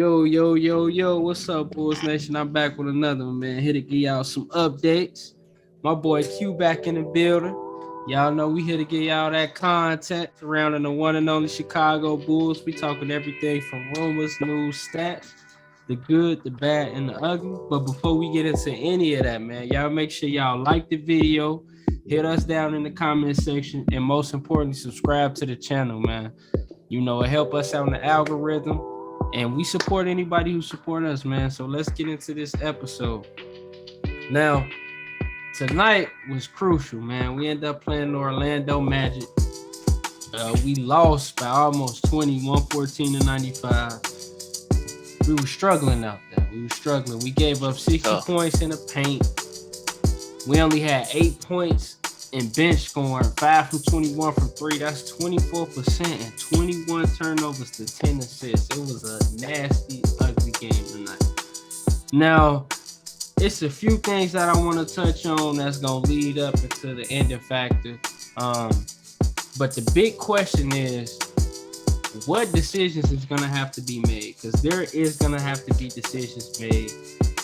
Yo, what's up, Bulls Nation? I'm back with another one, man. Here to give y'all some updates. My boy Q back in the building. Y'all know we here to give y'all that content surrounding the one and only Chicago Bulls. We talking everything from rumors, news, stats, the good, the bad, and the ugly. But before we get into any of that, man, y'all make sure y'all like the video, hit us down in the comment section, and most importantly, subscribe to the channel, man. You know, it help us out in the algorithm, and we support anybody who support us, man. So let's get into this episode. Now, tonight was crucial, man. We ended up playing the Orlando Magic. We lost by almost 20, 114 to 95. We were struggling out there. We gave up 60 points in the paint. We only had 8 points in bench scoring, 5 from 21 from 3. That's 24% and 21 turnovers to 10 assists. It was a nasty, ugly game tonight. Now, it's a few things that I want to touch on that's going to lead up into the ending factor. But the big question is, what decisions is going to have to be made? Because there is going to have to be decisions made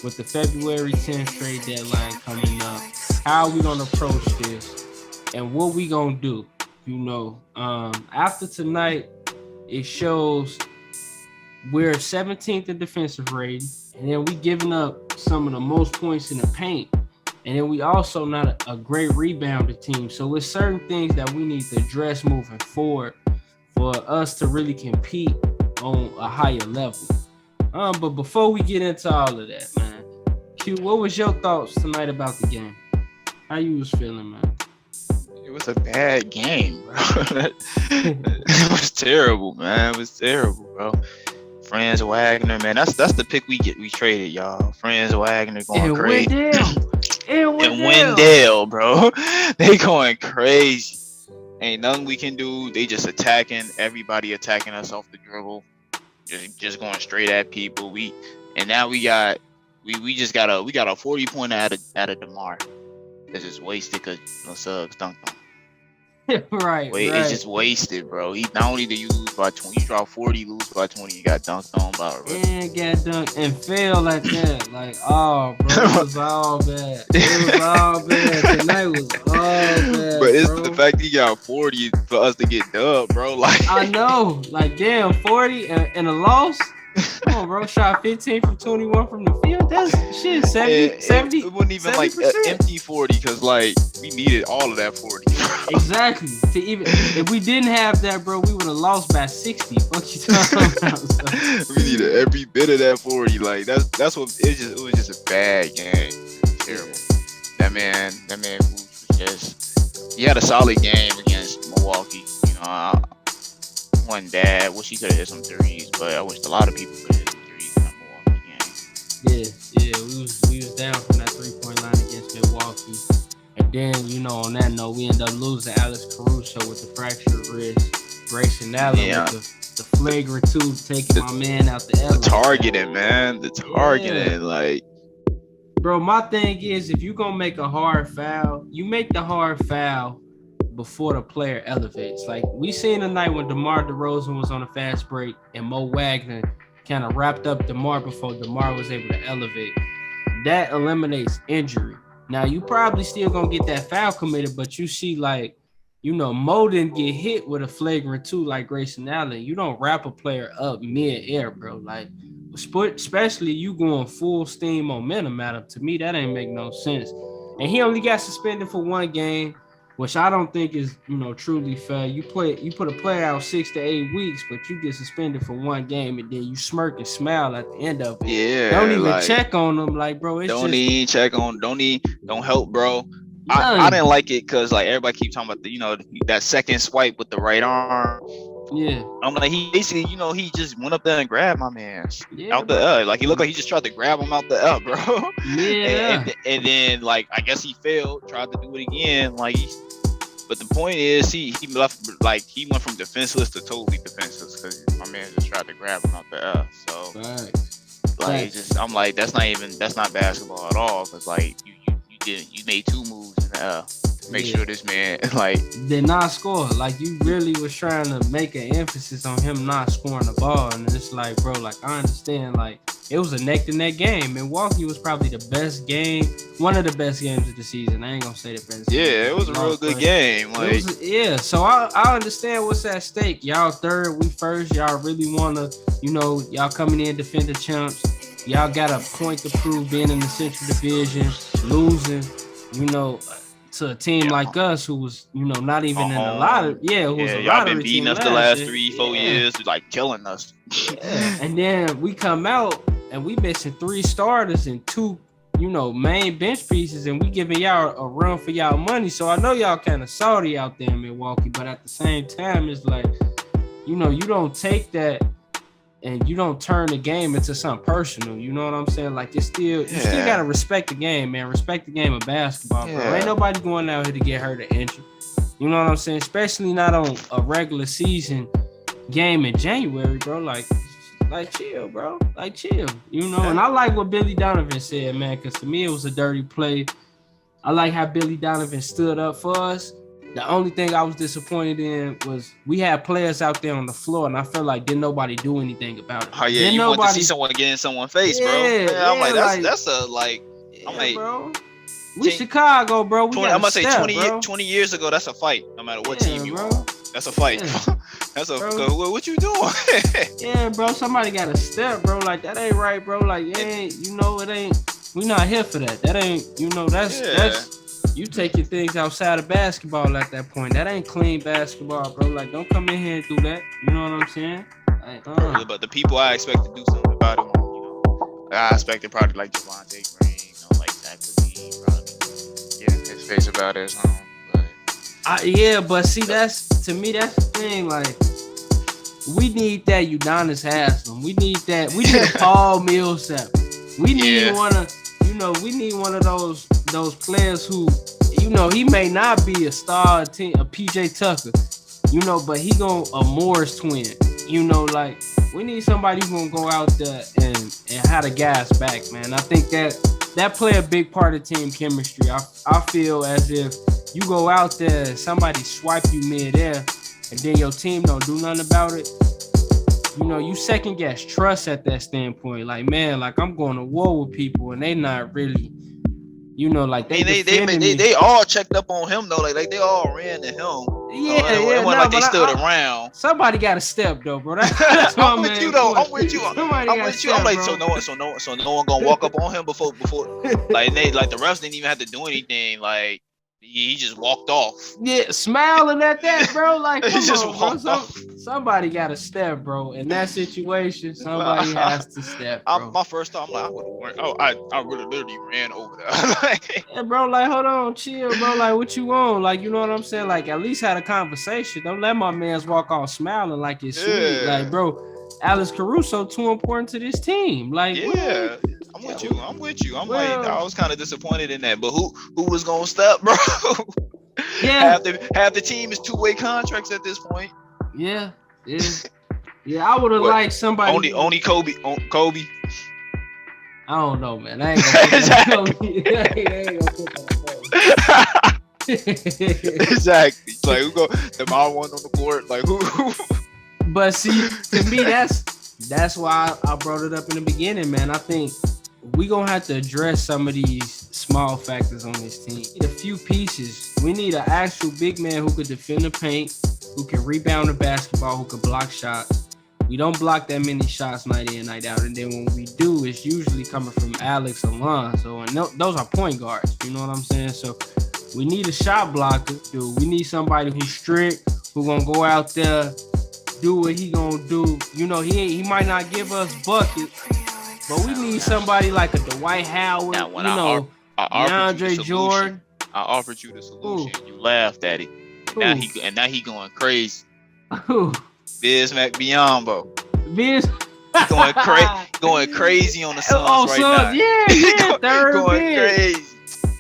with the February 10th trade deadline coming up. How are we going to approach this? And what we going to do? You know, after tonight, it shows we're 17th in defensive rating. And then we giving up some of the most points in the paint. And then we also not a great rebounder team. So it's certain things that we need to address moving forward for us to really compete on a higher level. But before we get into all of that, man, Q, what was your thoughts tonight about the game? How you was feeling, man? It was a bad game, bro. It was terrible, man. It was terrible, bro. Franz Wagner, man. That's the pick we traded, y'all. Franz Wagner going crazy. And Wendell, bro. They going crazy. Ain't nothing we can do. They just attacking. Everybody attacking us off the dribble. Just going straight at people. We got a 40 pointer out of DeMar. That's just wasted because Suggs dunked on. Right. It's just wasted, bro. He not only did you lose by 20, you dropped 40, lose by 20, you got dunked on by a rookie. And got dunked and fell like that. Like, oh, bro, it was all bad. It was all bad. Tonight was all bad. But it's the fact he got 40 for us to get dubbed, bro. Like I know. Like, damn, 40 and a loss. Come on, bro. Shot 15 from 21 from the field. That's shit. 70. It wasn't even 70%. Like an empty 40 because like we needed all of that 40. Exactly. To even if we didn't have that, bro, we would have lost by 60. Fuck you talking about? So. We needed every bit of that 40. Like that's what it was just a bad game. Terrible. That man was just he had a solid game against Milwaukee. You know, wasn't bad. Wish he could have hit some threes, but I wish a lot of people could have hit some threes in that Milwaukee game. Yeah, we was down from that 3-point line against Milwaukee. And then, you know, on that note, we ended up losing Alex Caruso with the fractured wrist. Grayson Allen with the flagrant 2 taking my man out the elevator. The targeting, man. The targeting, like. Bro, my thing is, if you're going to make a hard foul, you make the hard foul before the player elevates. Like, we seen the night when DeMar DeRozan was on a fast break and Mo Wagner kind of wrapped up DeMar before DeMar was able to elevate. That eliminates injury. Now, you probably still going to get that foul committed, but you see, like, you know, Mo didn't get hit with a flagrant 2 like Grayson Allen. You don't wrap a player up mid-air, bro. Like, especially you going full steam momentum at him. To me, that ain't make no sense. And he only got suspended for 1 game, which I don't think is, you know, truly fair. You put a player out 6 to 8 weeks, but you get suspended for 1 game, and then you smirk and smile at the end of it. Yeah, don't even check on them, like, bro. It's don't help, bro. I didn't like it because like everybody keep talking about that second swipe with the right arm. Yeah, I'm like he basically, he just went up there and grabbed my man out the like he looked like he just tried to grab him out the bro. Yeah, and then like I guess he failed, tried to do it again, like. But the point is, he left like he went from defenseless to totally defenseless because my man just tried to grab him out the So like I'm like that's not basketball at all because like you made 2 moves in the make sure this man like did not score. Like you really was trying to make an emphasis on him not scoring the ball, and it's like, bro, like I understand, like it was a neck-to-neck game. Milwaukee was probably the best game, one of the best games of the season. I ain't gonna say the best. Yeah, it was a real good game. Like, so I understand what's at stake. Y'all third, we first. Y'all really wanna, y'all coming in defend the champs. Y'all got a point to prove being in the Central Division, losing, to a team like us who was, not even in a lot of, y'all been beating us the last 3-4 years, like killing us. And then we come out and we missing 3 starters and 2, main bench pieces, and we giving y'all a run for y'all money. So I know y'all kind of salty out there in Milwaukee, but at the same time, it's like, you don't take that and you don't turn the game into something personal. You know what I'm saying? Like you still gotta respect the game, man. Respect the game of basketball, bro. Ain't nobody going out here to get hurt or injured. You know what I'm saying? Especially not on a regular season game in January, bro. Like chill, bro. Like chill. And I like what Billy Donovan said, man, because to me it was a dirty play. I like how Billy Donovan stood up for us. The only thing I was disappointed in was we had players out there on the floor, and I felt like didn't nobody do anything about it. Oh yeah, you want to see someone get in someone's face, bro. Man, I'm like, that's a like. I'm like, bro. We Chicago, bro. I'm gonna say 20 years ago, that's a fight. No matter what team you are, that's a fight. Yeah. That's a what you doing? Yeah, bro. Somebody got to step, bro. Like that ain't right, bro. Like it ain't. It ain't. We not here for that. That ain't. That's. You taking things outside of basketball at that point. That ain't clean basketball, bro. Like, don't come in here and do that. You know what I'm saying? Like, But the people I expect to do something about it, I expected probably like Javonte Green, like that to be probably getting his face about it. But see, that's the thing. Like, we need that Udonis Haslem. We need that. We need a Paul Millsap. We need we need one of those players who, he may not be a star team, a PJ Tucker, but he a Morris twin. Like we need somebody who's gonna go out there and have the gas back, man. I think that play a big part of team chemistry. I feel as if you go out there and somebody swipe you mid-air and then your team don't do nothing about it. You second guess trust at that standpoint. Like, man, like I'm going to war with people and they not really, like they all checked up on him though. Like they all ran to him. It wasn't like they stood around. Somebody got to step though, bro. That's I'm with you though. I'm with you. I'm like, so no one gonna walk up on him before like the refs didn't even have to do anything. Like he just walked off. Yeah, smiling at that, bro. Like he just walked off. Somebody got to step, bro. In that situation, somebody has to step, bro. My first thought, I'm like, I would have I really literally ran over there. Yeah, bro, like, hold on, chill, bro. Like, what you want? Like, you know what I'm saying? Like, at least had a conversation. Don't let my mans walk off smiling like it's sweet. Like, bro, Alex Caruso too important to this team. Like, yeah. I'm with you. I'm like, I was kind of disappointed in that, but who was gonna step, bro? Yeah. Half the team is 2-way contracts at this point. Yeah. I would have liked somebody. Only Kobe. I don't know, man. I ain't gonna put that on Kobe. Exactly. Like who go the mile one on the board? Like who? But see, to me, that's why I brought it up in the beginning, man. I think we gonna have to address some of these small factors on this team. We need a few pieces. We need an actual big man who could defend the paint, who can rebound the basketball, who can block shots. We don't block that many shots night in, night out. And then when we do, it's usually coming from Alex or Lonzo. And those are point guards. You know what I'm saying? So we need a shot blocker, dude. We need somebody who's strict, who's going to go out there, do what he going to do. He might not give us buckets, but we need somebody like a Dwight Howard, I DeAndre Jordan. I offered you the solution. Ooh. You laughed at it. Now he going crazy. Ooh. Bismack Biyombo. Going crazy on the Suns right now. Yeah, third going crazy.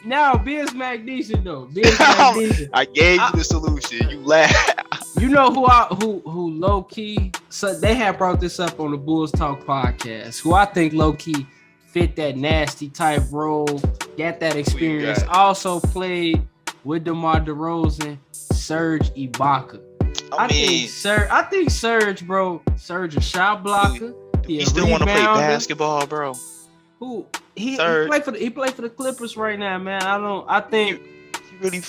Now Bismack decent though. Decent. I gave you the solution. You laughed. You know who low key? So they had brought this up on the Bulls Talk podcast. Who I think low key fit that nasty type role, got that experience. Also played with DeMar DeRozan, Serge Ibaka. I mean, I think Serge, bro. Serge a shot blocker. he still want to play basketball, bro. Who he played for the Clippers right now, man. I think he really.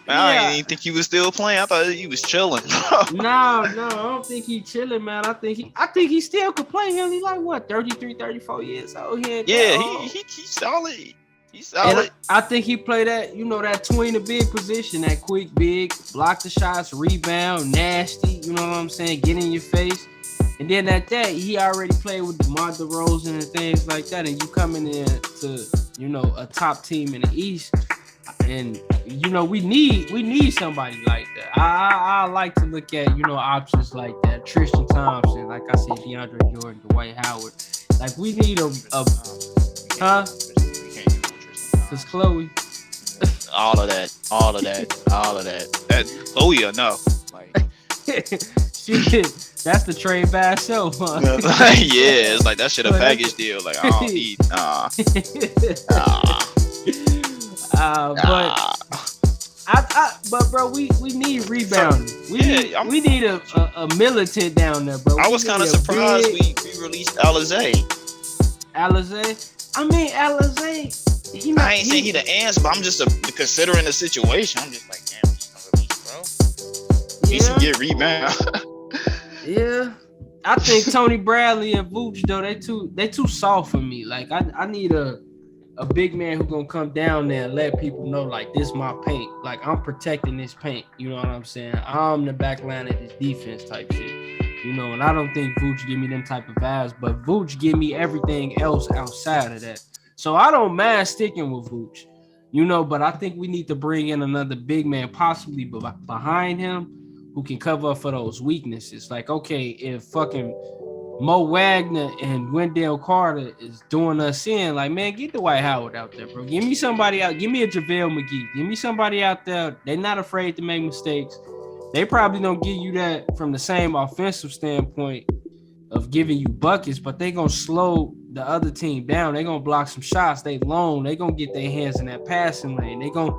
Man, I didn't even think he was still playing. I thought he was chilling. No, I don't think he chilling, man. I think he still could play. He only like what 33, 34 years old. He's solid. He's solid. And I think he play that, that tween the big position, that quick big, block the shots, rebound, nasty. You know what I'm saying? Get in your face. And then at that, he already played with DeMar DeRozan and things like that. And you coming in to, a top team in the East. And we need somebody like that. I like to look at options like that. Tristan Thompson, like I said, DeAndre Jordan, Dwight Howard. Like we need a Cause Chloe. all of that. That Chloe enough. Like that's the trade bad show, huh? Yeah, it's like that shit a package deal. Like I don't need but bro, we need rebounding. We need a militant down there, bro. I was kind of surprised we released Alizé. I mean, Alizé. I ain't saying he the answer, but I'm just considering the situation. I'm just like, damn, he's gonna release, bro. He should get rebound. Yeah. I think Tony Bradley and Vooch though, they too soft for me. Like I need a big man who gonna come down there and let people know like this my paint. Like I'm protecting this paint. You know what I'm saying? I'm the back line of this defense type shit. And I don't think Vooch give me them type of vibes, but Vooch give me everything else outside of that. So I don't mind sticking with Vooch, but I think we need to bring in another big man, possibly behind him, who can cover up for those weaknesses. Like, okay, if fucking Mo Wagner and Wendell Carter is doing us in, like, man, get Dwight Howard out there, bro. Give me somebody out. Give me a JaVale McGee. Give me somebody out there. They're not afraid to make mistakes. They probably don't give you that from the same offensive standpoint of giving you buckets, but they gonna slow the other team down. They gonna block some shots. They long. They gonna get their hands in that passing lane. They gonna,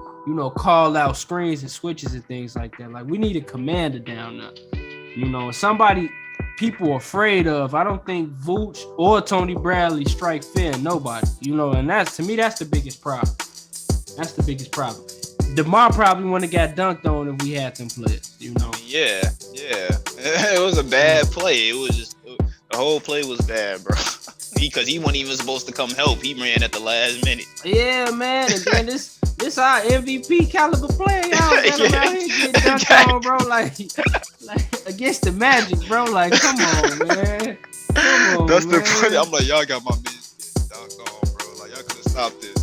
call out screens and switches and things like that. Like we need a commander down there. Somebody people are afraid of. I don't think Vooch or Tony Bradley strike fear nobody. And that's to me that's the biggest problem. That's the biggest problem. DeMar probably wouldn't have got dunked on if we had them players. Yeah. It was a bad play. It was just the whole play was bad, bro. Because he wasn't even supposed to come help. He ran at the last minute. Yeah, man. And then this our MVP caliber player, y'all. Out here getting dunked on, bro. Like against the Magic, bro. Like, come on, man. That's the point. I'm like, y'all got my man getting dunked on, bro. Like, y'all could have stopped this.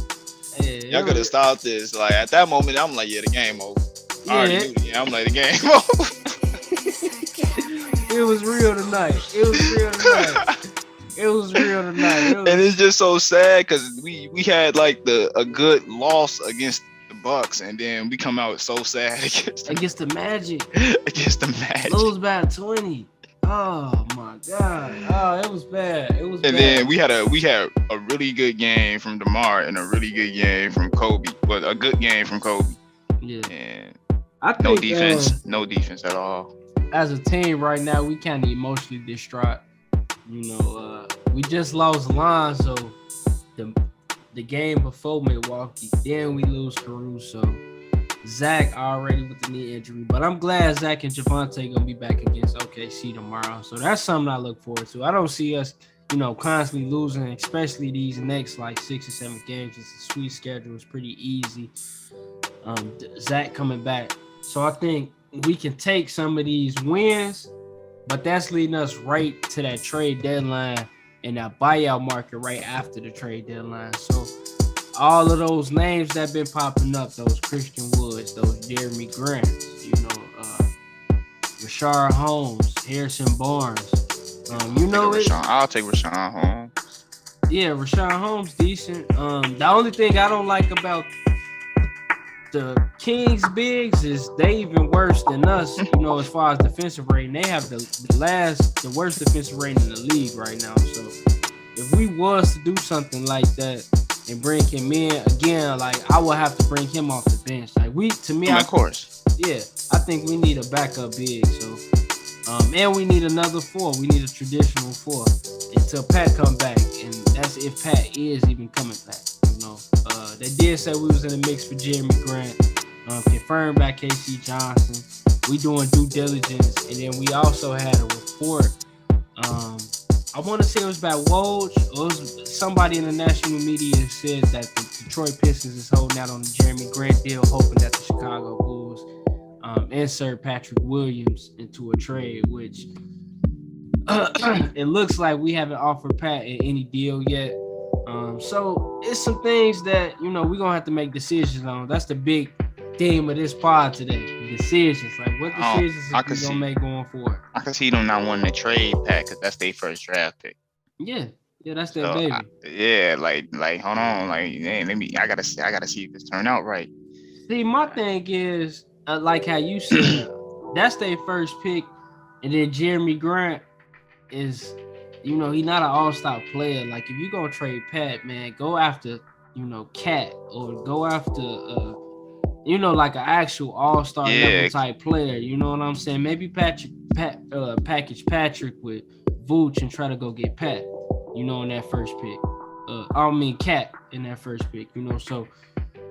Yeah, y'all could have stopped this. Like at that moment, I'm like, yeah, the game over. I'm like, the game over. It was real tonight. And it's just so sad because we had like a good loss against the Bucks, and then we come out so sad against the Magic. Lose by 20. Oh my God. Oh, it was bad. And then we had a really good game from DeMar and a really good game from Kobe. But a good game from Kobe. Yeah. And I think, no defense at all. As a team right now, we kind of emotionally distraught. We just lost Lonzo the game before Milwaukee. Then we lose Caruso. Zach already with the knee injury. But I'm glad Zach and Javonte gonna be back against OKC tomorrow. So that's something I look forward to. I don't see us, constantly losing, especially these next like 6 or 7 games. It's a sweet schedule. It's pretty easy. Zach coming back. So I think we can take some of these wins, but that's leading us right to that trade deadline and that buyout market right after the trade deadline. So all of those names that been popping up, those Christian Woods, those Jeremy Grants, Rashard Holmes, Harrison Barnes. I'll take Rashard Holmes. Yeah, Rashard Holmes decent. The only thing I don't like about the Kings bigs is they even worse than us, as far as defensive rating. They have the worst defensive rating in the league right now. So if we was to do something like that and bring him in again, like I would have to bring him off the bench. Like Of course. yeah, I think we need a backup big. So, and we need another four. We need a traditional four until Pat come back, and that's if Pat is even coming back. You know, they did say we was in the mix for Jeremy Grant. Confirmed by KC Johnson. We doing due diligence, and then we also had a report. I want to say it was by Woj, or it was somebody in the national media said that the Detroit Pistons is holding out on the Jeremy Grant deal, hoping that the Chicago Bulls insert Patrick Williams into a trade, which it looks like we haven't offered Pat any deal yet. So it's some things that, you know, we're going to have to make decisions on. That's the big theme of this pod today. Decisions. Like, what decisions are we going to make going forward? I can see them not wanting to trade Pat because that's their first draft pick. Yeah, that's their baby. Like, hold on. Like, man, I gotta see if this turned out right. See, my thing is, like how you said, that's their first pick. And then Jeremy Grant is, you know, he's not an all-star player. Like, if you're going to trade Pat, man, go after, you know, Cat, or go after, you know, like an actual all-star level type player. You know what I'm saying? Maybe package Patrick with Vooch and try to go get Pat, you know, in that first pick. Cat in that first pick, you know. So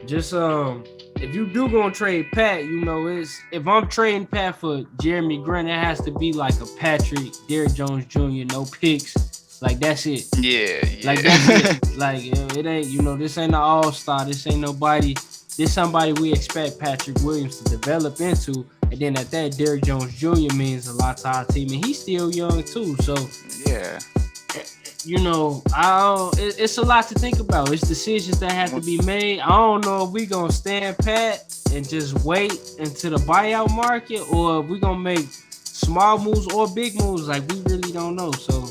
just if you do gonna trade Pat, you know, if I'm trading Pat for Jeremy Grant, it has to be like a Patrick, Derrick Jones Jr., no picks. Like, that's it. Yeah. Like, that's it. Like, it ain't, you know, this ain't an all-star. This ain't nobody. This somebody we expect Patrick Williams to develop into. And then at that, Derrick Jones Jr. means a lot to our team. And he's still young, too. So, yeah. You know, it's a lot to think about. It's decisions that have to be made. I don't know if we going to stand pat and just wait until the buyout market, or if we going to make small moves or big moves. Like, we really don't know. So,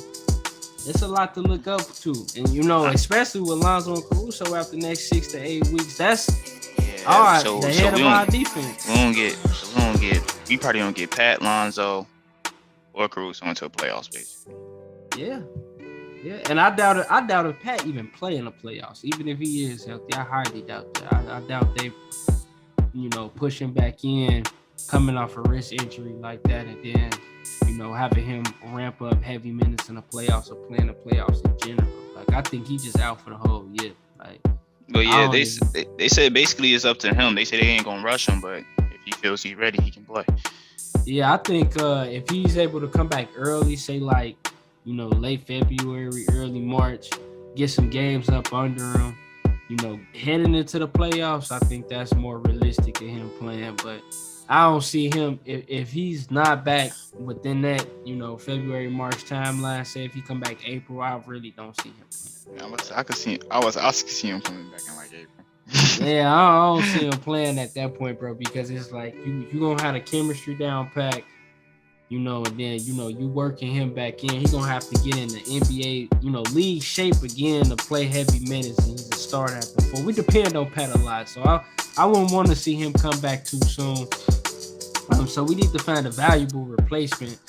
it's a lot to look up to. And, you know, especially with Lonzo and Caruso after the next 6 to 8 weeks, that's all right. The head of our defense. We probably don't get Pat, Lonzo, or Caruso until playoffs, basically. Yeah. Yeah, and I doubt if Pat even play in the playoffs, even if he is healthy. I highly doubt that. I doubt they, you know, push him back in, coming off a wrist injury like that, and then, you know, having him ramp up heavy minutes in the playoffs or playing the playoffs in general. Like, I think he just out for the whole year. Like, but yeah, they said basically it's up to him. They say they ain't gonna rush him, but if he feels he's ready, he can play. Yeah, I think if he's able to come back early, say like, you know, late February, early March, get some games up under him, you know, heading into the playoffs, I think that's more realistic of him playing. But I don't see him, if he's not back within that, you know, February, March timeline, say if he come back April, I really don't see him playing. Yeah, I could see him coming back in like April. Yeah, I don't see him playing at that point, bro, because it's like you gonna have the chemistry down pat. You know, and then, you know, you working him back in. He's going to have to get in the NBA, you know, league shape again to play heavy minutes, and he's a starter at the 4. We depend on Pat a lot, so I wouldn't want to see him come back too soon. So we need to find a valuable replacement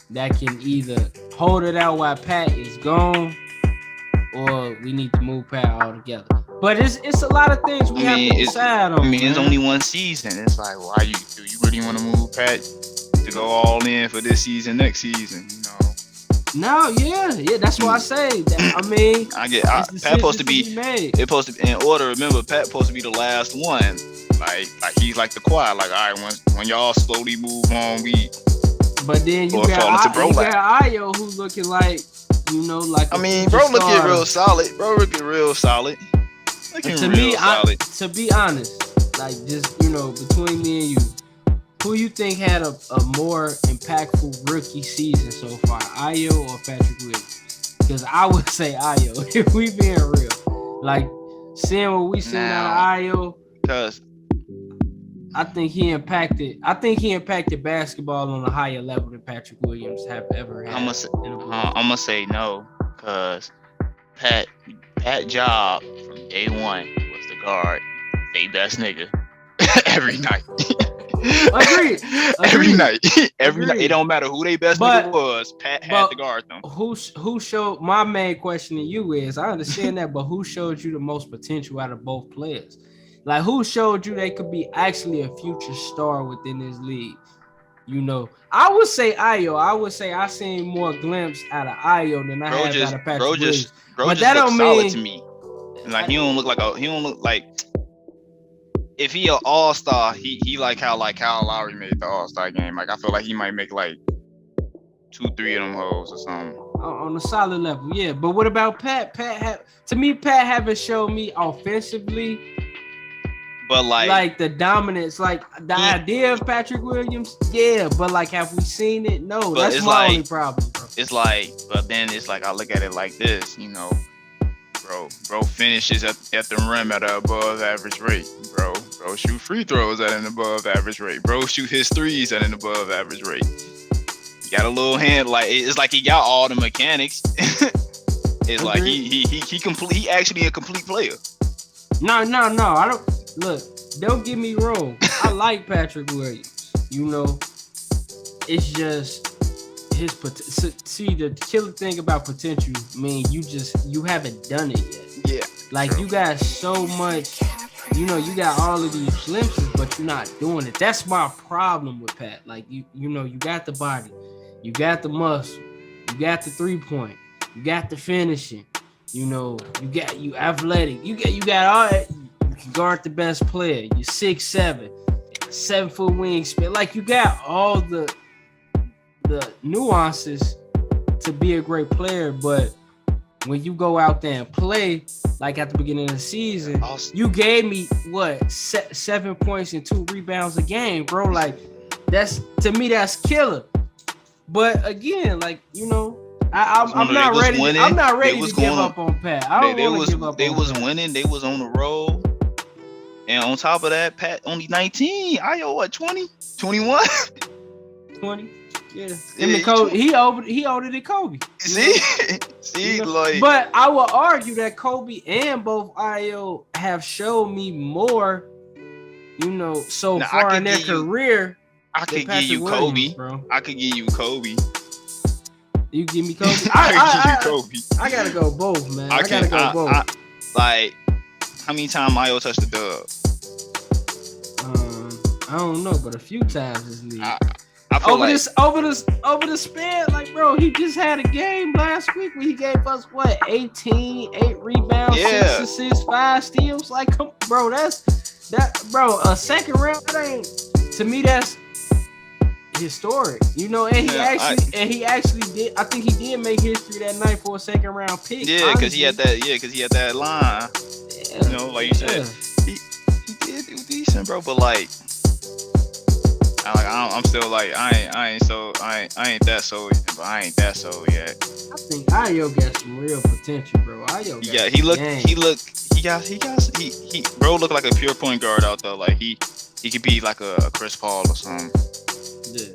that can either hold it out while Pat is gone, or we need to move Pat altogether. But it's a lot of things we have to decide on. It's only one season. It's like, why do you really want to move Pat to go all in for this season, next season, you know? No, yeah, that's why I say that. I mean, Pat supposed to be in order. Remember, Pat supposed to be the last one. Like he's like the quad. Like, all right, when y'all slowly move on, But then you got Ayo, who's looking like, you know, like. I mean, bro, looking real solid. To be honest, like, just, you know, between me and you, who you think had a more impactful rookie season so far, Ayo or Patrick Williams? Because I would say Ayo, if we being real. Like, seeing what we seen out of Ayo, because I think he impacted basketball on a higher level than Patrick Williams have ever had. I'm gonna say no, because Pat job from day one was to guard they best nigga every night. Agreed. Every Agreed. night. Every night. It Agreed. don't matter who they best But nigga was. Pat had but to guard them. who showed my main question to you is I understand that, but who showed you the most potential out of both players? Like who showed you they could be actually a future star within this league? You know, I would say Ayo. I would say I seen more glimpse out of Ayo than I have out of Patrick Williams. Bro But just that looks don't solid mean to me. And like he don't look like if he an all-star, he like how like Kyle Lowry made the all-star game. Like I feel like he might make like 2-3 of them hoes or something. On a solid level, yeah. But what about Pat? Pat haven't shown me offensively, but like the dominance, like the idea of Patrick Williams, yeah. But like, have we seen it? No, that's my only problem, bro. It's like, but then it's like I look at it like this, you know, bro finishes at the rim at an above average rate, bro shoot free throws at an above average rate, bro shoot his threes at an above average rate. He got a little hand, like it's like he got all the mechanics. It's like he actually a complete player. No, I don't. Look, don't get me wrong. I like Patrick Williams. You know, it's just his potential. See, the killer thing about potential, I mean, you haven't done it yet. Yeah. Like you got so much. You know, you got all of these glimpses, but you're not doing it. That's my problem with Pat. Like you know, you got the body, you got the muscle, you got the 3-point, you got the finishing. You know, you athletic, you got all that. You can guard the best player. You're 6'7", 7-foot wingspan. Like you got all the nuances to be a great player, but when you go out there and play, like at the beginning of the season, you gave me 7 points and 2 rebounds a game, bro. Like that's to me that's killer. But again, like you know, I'm not ready. I'm not ready to give up on Pat. I don't want to give up. They was winning. They was on the roll. And on top of that, Pat only 19. Ayo, what, 20? 21? 20. Yeah. And Kobe, he older than Kobe. See, you know? like. But I will argue that Kobe and both Ayo have shown me more, you know, so far in their career. I could give you Kobe, bro. I could give you Kobe. You give me Kobe? I give you Kobe. I gotta go both, man. I gotta go both. Like, how many times Ayo touched the dub? I don't know, but a few times this league. I feel over the span, like bro, he just had a game last week where he gave us 18, 8 rebounds, 6 assists, 5 steals. Like, come, bro, bro. A second round, that ain't, to me, that's historic, you know. And he actually did. I think he did make history that night for a second round pick. Yeah, because he had that line. Yeah, you know, like you said, he did do decent, bro. But like. I'm still like I ain't that sold, but I ain't that sold yet. I think Ayo got some real potential, bro. Ayo got he bro look like a pure point guard out there. Like he could be like a Chris Paul or something. Yeah.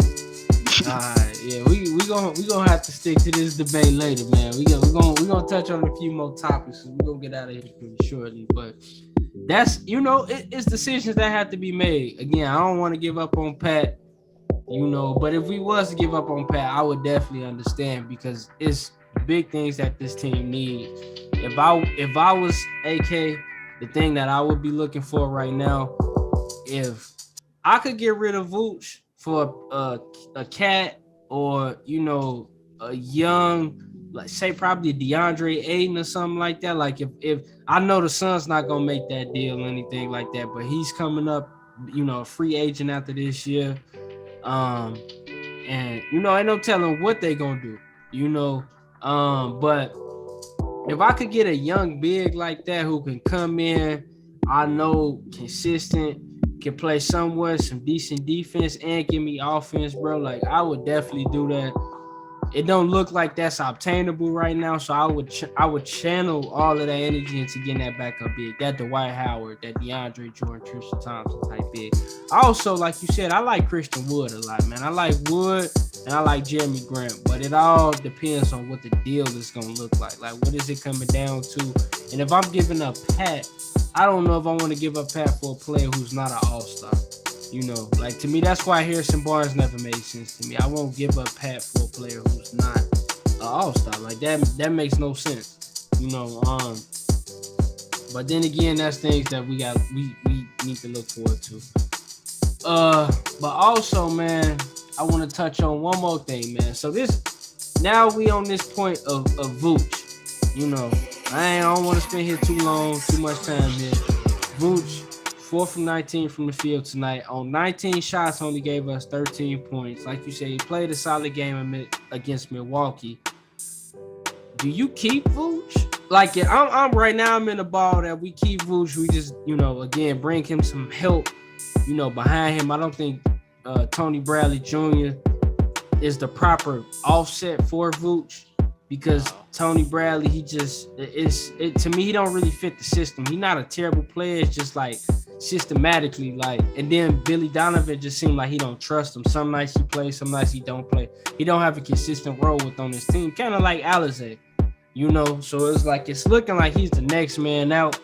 Alright, yeah, we gonna have to stick to this debate later, man. We gonna touch on a few more topics. We're gonna get out of here pretty shortly, but that's, you know, it's decisions that have to be made. Again, I don't want to give up on Pat, you know, but if we was to give up on Pat, I would definitely understand because it's big things that this team needs. If I was AK, the thing that I would be looking for right now, if I could get rid of Vooch for a cat or, you know, a young, like say probably DeAndre Ayton or something like that. Like if I know the Suns not gonna make that deal or anything like that, but he's coming up, you know, a free agent after this year. And you know, ain't no telling what they gonna do, you know. But if I could get a young big like that who can come in, I know consistent, can play somewhat, some decent defense and give me offense, bro. Like I would definitely do that. It don't look like that's obtainable right now, so I would channel all of that energy into getting that backup big, that Dwight Howard, that DeAndre Jordan, Tristan Thompson type big. Also, like you said, I like Christian Wood a lot, man. I like Wood and I like Jeremy Grant, but it all depends on what the deal is gonna look like. Like, what is it coming down to? And if I'm giving up Pat, I don't know if I want to give up Pat for a player who's not an all-star. You know, like to me, that's why Harrison Barnes never made sense to me. I won't give up Pat for a player who's not an all-star. Like that. That makes no sense. You know. But then again, that's things that we need to look forward to. But also, man, I want to touch on one more thing, man. So now we on this point of Vooch. You know, I don't want to spend here too much time here. Vooch, 4 from 19 from the field tonight. On 19 shots, only gave us 13 points. Like you said, he played a solid game against Milwaukee. Do you keep Vooch? Like, I'm right now, I'm in the ball that we keep Vooch. We just, again, bring him some help, behind him. I don't think Tony Bradley Jr. is the proper offset for Vooch because Tony Bradley, to me, he don't really fit the system. He's not a terrible player. It's just like systematically, and then Billy Donovan just seemed like he don't trust him. Some nights he plays, some nights he don't play. He don't have a consistent role on his team, kind of like Alizé. So it's looking like he's the next man out.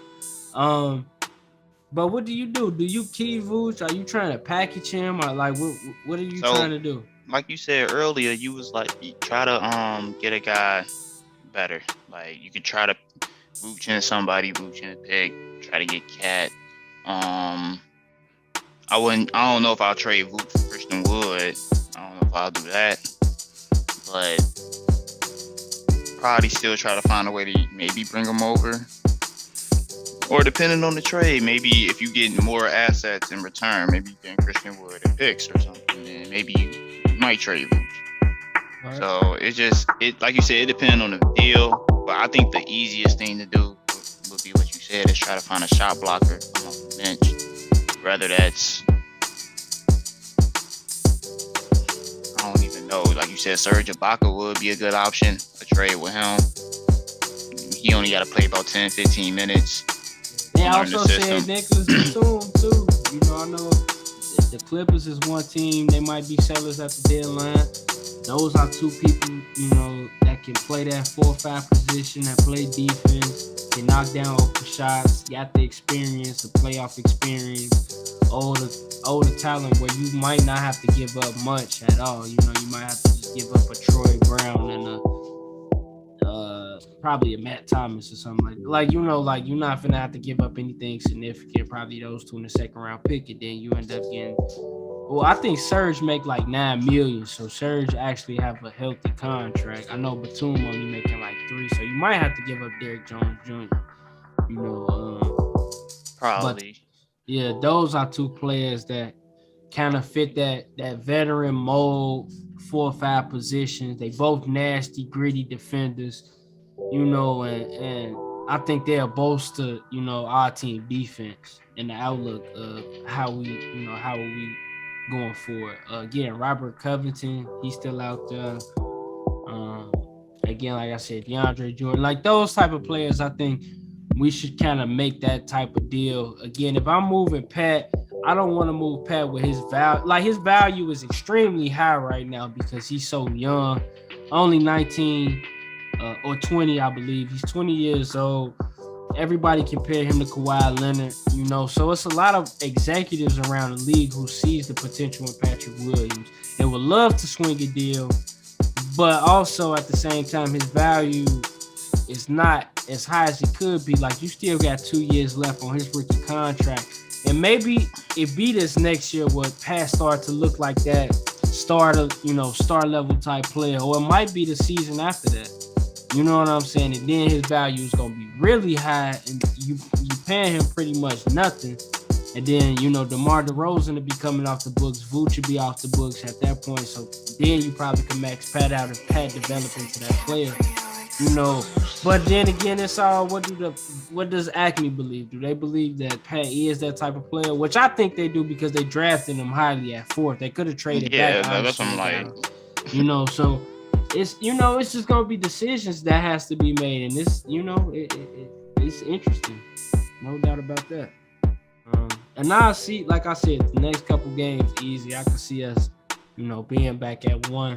But what do you do? Do you keep Vooch? Are you trying to package him, or what are you trying to do? Like you said earlier, you was like you try to get a guy better. Like you could try to Vooch in somebody, Vooch in a pick, try to get Cat. I don't know if I'll trade Vooch for Christian Wood. I don't know if I'll do that, but probably still try to find a way to maybe bring him over. Or depending on the trade, maybe if you get more assets in return, maybe you get Christian Wood and picks or something, then maybe you might trade Vooch. Right. So it like you said, it depends on the deal. But I think the easiest thing to do would be what you said, is try to find a shot blocker off the bench. Whether that's, I don't even know. Like you said, Serge Ibaka would be a good option. A trade with him. He only got to play about 10, 15 minutes. They also said Nicholas Batum too. I know the Clippers is one team. They might be sellers at the deadline. Those are two people, that can play that 4 or 5 position, that play defense, can knock down open shots, got the experience, the playoff experience, older talent where you might not have to give up much at all. You might have to just give up a Troy Brown and probably a Matt Thomas or something you're not gonna have to give up anything significant. Probably those two in the second round pick, and then you end up getting. Well, I think Serge make like $9 million, so Serge actually have a healthy contract. I know Batum only making like $3 million, so you might have to give up Derrick Jones Jr. Probably. But, yeah, those are two players that kind of fit that veteran mold, 4 or 5 positions. They both nasty, gritty defenders. And I think they'll bolster, our team defense and the outlook of how we going forward. Again, Robert Covington, he's still out there. Again, like I said, DeAndre Jordan, like those type of players, I think we should kind of make that type of deal. Again, if I'm moving Pat, I don't want to move Pat with his value. Like his value is extremely high right now because he's so young, only 19. Or 20, I believe. He's 20 years old. Everybody compare him to Kawhi Leonard, So it's a lot of executives around the league who sees the potential in Patrick Williams and would love to swing a deal, but also at the same time, his value is not as high as it could be. Like you still got 2 years left on his rookie contract, and maybe it be this next year where Pat start to look like that star level type player, or it might be the season after that. You know what I'm saying? And then his value is going to be really high, and you paying him pretty much nothing. And then, DeMar DeRozan will be coming off the books. Vooch will be off the books at that point. So then you probably can max Pat out and Pat develop into that player. But then again, it's all what does Acme believe? Do they believe that Pat is that type of player? Which I think they do because they drafted him highly at 4th. They could have traded back. Yeah, that's what I'm like. So it's it's just gonna be decisions that has to be made, and this it's interesting, no doubt about that. And now I see, like I said, the next couple games easy. I can see us being back at 1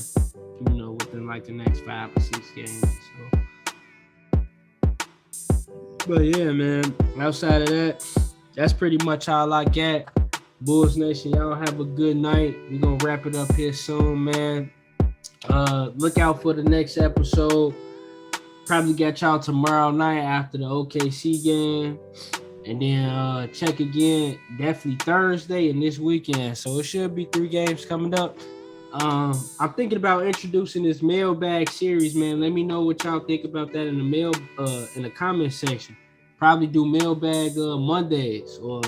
within like the next 5 or 6 games. So but yeah, man, outside of that, that's pretty much all I got. Bulls Nation, y'all have a good night. We're gonna wrap it up here soon, man. Look out for the next episode. Probably get y'all tomorrow night after the OKC game. And then check again definitely Thursday and this weekend. So it should be 3 games coming up. I'm thinking about introducing this mailbag series, man. Let me know what y'all think about that in the comment section. Probably do mailbag Mondays, or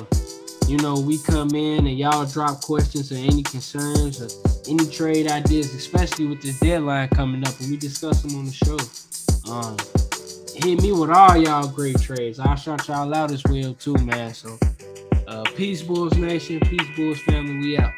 we come in and y'all drop questions or any concerns or any trade ideas, especially with this deadline coming up, and we discuss them on the show. Hit me with all y'all great trades. I'll shout y'all out as well too, man. So peace, Bulls Nation. Peace, Bulls family. We out.